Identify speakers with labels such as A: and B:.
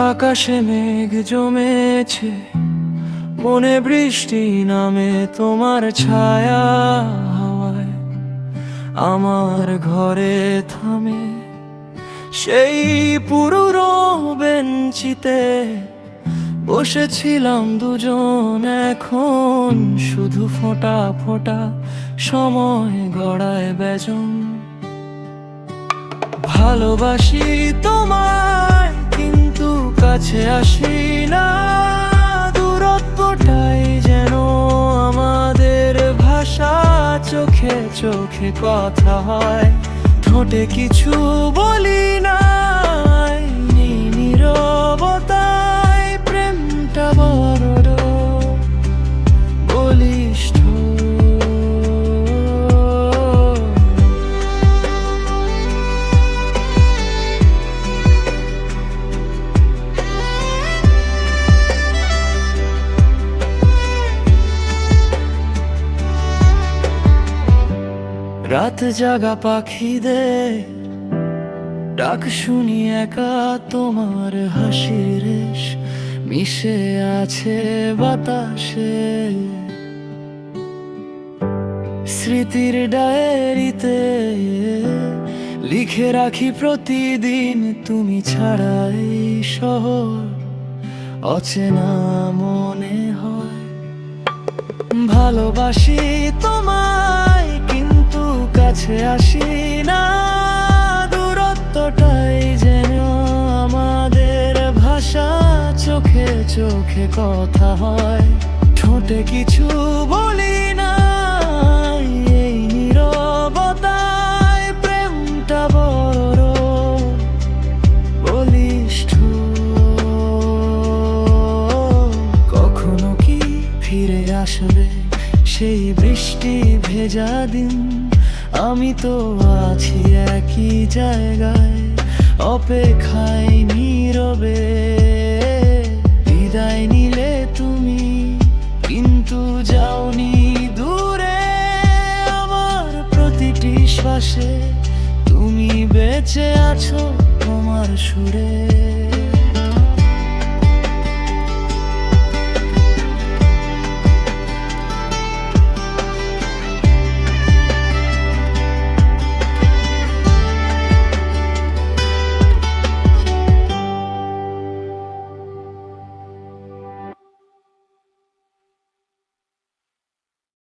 A: আকাশে মেঘ জমেছে, মনে বৃষ্টি নামে তোমার ছায়া হাওয়ায় আমার ঘরে থামে। সেই পুরনো বেঞ্চিতে বসেছিলাম দুজন, এখন শুধু ফোঁটা ফোঁটা সময় গড়ায় বেজন। ভালোবাসি তোমায় কিন্তু কাছে আসি না, দূরত্বটাই যেন আমাদের ভাষা। চোখে চোখে কথা হয়, ঠোঁটে কিছু বলি না, নীরবতায় প্রেমটা বড় বলিষ্ঠ। রাত জাগা পাখিদের ডাক শুনি একা, তোমার হাসির রেশ মিশে আছে বাতাসে। স্মৃতির ডায়েরিতে লিখে রাখি প্রতিদিন, তুমি ছাড়াই শহর অচেনা মনে হয়। ভালোবাসি তোমায় কিন্তু কাছে আসি না, দূরত্বটাই যেন আমাদের ভাষা। চোখে চোখে কথা হয়, ঠোঁটে কিছু বলি না, এই নীরবতায় প্রেমটা বড় বলিষ্ঠ। কখনো কি ফিরে আসবে সেই বৃষ্টি ভেজা দিন? আমি তো আছি একই জায়গায়, অপেক্ষায় নীরবে। বিদায় নিলে তুমি কিন্তু যাওনি দূরে, আমার প্রতিটি শ্বাসে তুমি বেঁচে আছো তোমার সুরে।